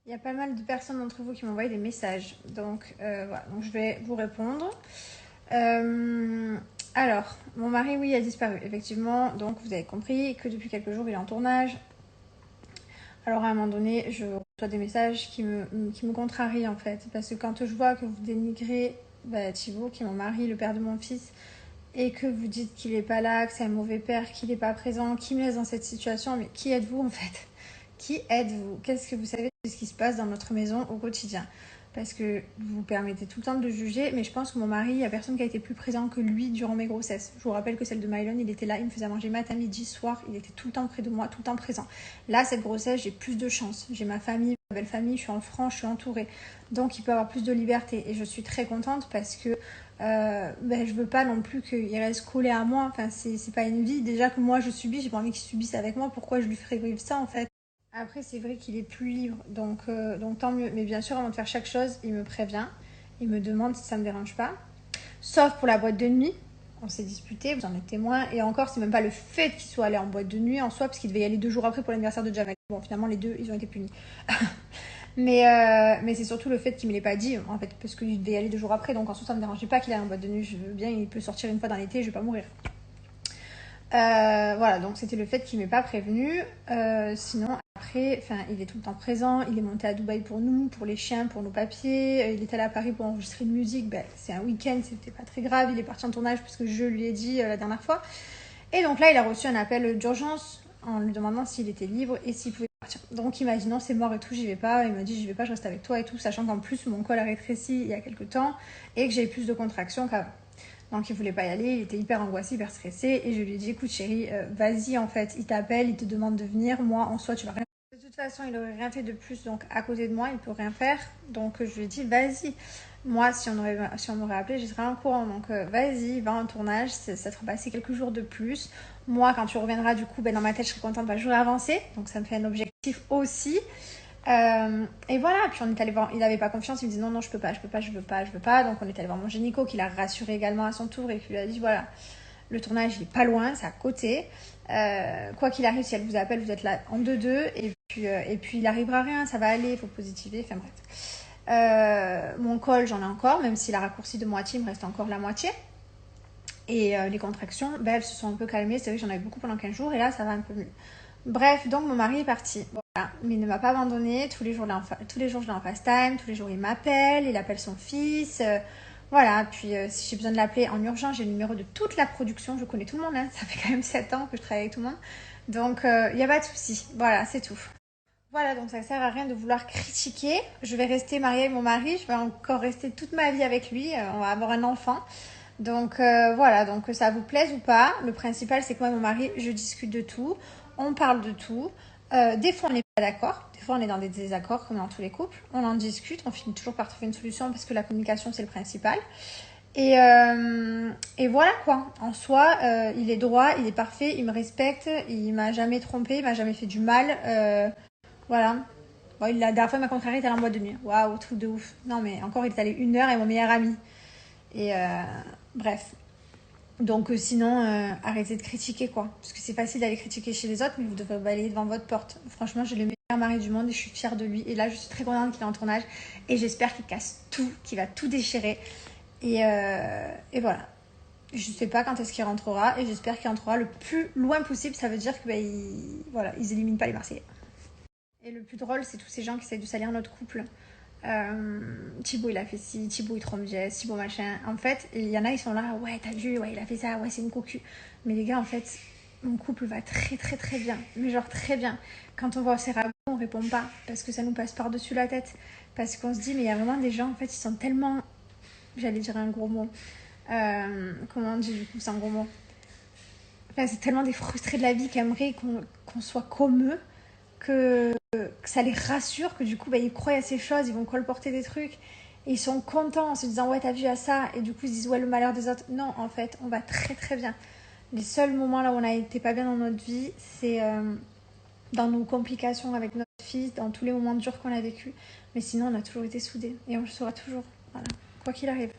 Il y a pas mal de personnes d'entre vous qui m'ont envoyé des messages, donc voilà, donc je vais vous répondre. Alors, mon mari, oui, a disparu, effectivement, donc vous avez compris que depuis quelques jours, il est en tournage. Alors à un moment donné, je reçois des messages qui me contrarient en fait, parce que quand je vois que vous dénigrez Thibaut, qui est mon mari, le père de mon fils, et que vous dites qu'il n'est pas là, que c'est un mauvais père, qu'il n'est pas présent, qu'il me laisse dans cette situation, mais qui êtes-vous en fait? Qui êtes-vous? Qu'est-ce que vous savez de ce qui se passe dans notre maison au quotidien? Parce que vous vous permettez tout le temps de le juger, mais je pense que mon mari, il n'y a personne qui a été plus présent que lui durant mes grossesses. Je vous rappelle que celle de Mylon, il était là, il me faisait manger matin, midi, soir, il était tout le temps près de moi, tout le temps présent. Là, cette grossesse, j'ai plus de chance. J'ai ma famille, ma belle famille, je suis en France, je suis entourée. Donc, il peut avoir plus de liberté. Et je suis très contente parce que je veux pas non plus qu'il reste collé à moi. Enfin, c'est pas une vie. Déjà que moi, je subis, j'ai pas envie qu'il subisse avec moi. Pourquoi je lui ferais vivre ça, en fait? Après, c'est vrai qu'il est plus libre, donc tant mieux. Mais bien sûr, avant de faire chaque chose, il me prévient. Il me demande si ça me dérange pas. Sauf pour la boîte de nuit. On s'est disputé, vous en êtes témoin. Et encore, c'est même pas le fait qu'il soit allé en boîte de nuit en soi, parce qu'il devait y aller 2 jours après pour l'anniversaire de Jamel. Bon, finalement, les deux, ils ont été punis. Mais c'est surtout le fait qu'il me l'ait pas dit, en fait, parce qu'il devait y aller 2 jours après. Donc en soi, ça me dérangeait pas qu'il aille en boîte de nuit. Je veux bien, il peut sortir une fois dans l'été, je vais pas mourir. Voilà, donc c'était le fait qu'il m'ait pas prévenu. Sinon, après, il est tout le temps présent. Il est monté à Dubaï pour nous, pour les chiens, pour nos papiers. Il est allé à Paris pour enregistrer une musique. C'est un week-end, c'était pas très grave. Il est parti en tournage parce que je lui ai dit la dernière fois. Et donc là, il a reçu un appel d'urgence en lui demandant s'il était libre et s'il pouvait partir. Donc il m'a dit non, c'est mort et tout, j'y vais pas. Il m'a dit j'y vais pas, je reste avec toi et tout, sachant qu'en plus mon col a rétréci il y a quelques temps et que j'avais plus de contractions qu'avant. Donc il voulait pas y aller, il était hyper angoissé, hyper stressé et je lui ai dit écoute chérie, vas-y en fait, il t'appelle, il te demande de venir, moi en soi tu vas rien. De toute façon il aurait rien fait de plus donc à côté de moi il peut rien faire donc je lui ai dit vas-y. Moi si on m'aurait appelé je serais en courant donc vas-y va en tournage, ça te fera passer quelques jours de plus. Moi quand tu reviendras du coup dans ma tête je serai contente, je vais avancer donc ça me fait un objectif aussi. Et voilà, puis on est allé voir, il avait pas confiance, il me dit non, je peux pas, je veux pas. Donc on est allé voir mon gynéco qui l'a rassuré également à son tour et qui lui a dit voilà, le tournage il est pas loin, c'est à côté. Quoi qu'il arrive, si elle vous appelle, vous êtes là en 2-2 et puis il arrivera rien, ça va aller, il faut positiver, enfin bref. Mon col, j'en ai encore, même s'il a raccourci de moitié, il me reste encore la moitié. Et les contractions, elles se sont un peu calmées. C'est vrai que j'en avais beaucoup pendant 15 jours et là, ça va un peu mieux. Bref, donc mon mari est parti. Voilà. Mais il ne m'a pas abandonnée. Tous les jours, je l'ai en FaceTime. Tous les jours, il m'appelle. Il appelle son fils. Voilà. Puis si j'ai besoin de l'appeler en urgence, j'ai le numéro de toute la production. Je connais tout le monde. Hein. Ça fait quand même 7 ans que je travaille avec tout le monde. Donc, il n'y a pas de souci. Voilà, c'est tout. Voilà, donc ça sert à rien de vouloir critiquer. Je vais rester mariée avec mon mari. Je vais encore rester toute ma vie avec lui. On va avoir un enfant. Donc voilà, donc que ça vous plaise ou pas, le principal c'est que moi et mon mari, je discute de tout, on parle de tout. Des fois on n'est pas d'accord, des fois on est dans des désaccords comme dans tous les couples, on en discute, on finit toujours par trouver une solution parce que la communication c'est le principal. Et voilà quoi, en soi, il est droit, il est parfait, il me respecte, il m'a jamais trompé, il m'a jamais fait du mal. Voilà. Bon, la dernière fois il m'a contrarié, il était allé en boîte de nuit. Waouh, truc de ouf. Non mais encore il est allé 1 heure avec mon meilleur ami. Et bref. Donc sinon, arrêtez de critiquer quoi. Parce que c'est facile d'aller critiquer chez les autres, mais vous devez balayer devant votre porte. Franchement, j'ai le meilleur mari du monde et je suis fière de lui. Et là, je suis très contente qu'il est en tournage. Et j'espère qu'il casse tout, qu'il va tout déchirer. Et voilà. Je sais pas quand est-ce qu'il rentrera. Et j'espère qu'il rentrera le plus loin possible. Ça veut dire que ils éliminent pas les Marseillais. Et le plus drôle, c'est tous ces gens qui essayent de salir notre couple. Thibaut il a fait ci, Thibaut il trompe Jess, Thibaut machin. En fait, il y en a ils sont là, ouais t'as vu, ouais il a fait ça, ouais c'est une cocu. Mais les gars en fait, mon couple va très très très bien, mais genre très bien. Quand on voit ces ragots, on répond pas parce que ça nous passe par-dessus la tête. Parce qu'on se dit, mais il y a vraiment des gens en fait, ils sont tellement, j'allais dire un gros mot. Comment on dit du coup, c'est un gros mot. Enfin, c'est tellement des frustrés de la vie qui aimeraient qu'on soit comme eux que ça les rassure, que du coup ils croient à ces choses, ils vont colporter des trucs et ils sont contents en se disant ouais t'as vu à ça et du coup ils se disent ouais le malheur des autres. Non en fait on va très très bien. Les seuls moments là où on a été pas bien dans notre vie c'est dans nos complications avec notre fils, dans tous les moments durs qu'on a vécu, mais sinon on a toujours été soudés et on le sera toujours, voilà, quoi qu'il arrive.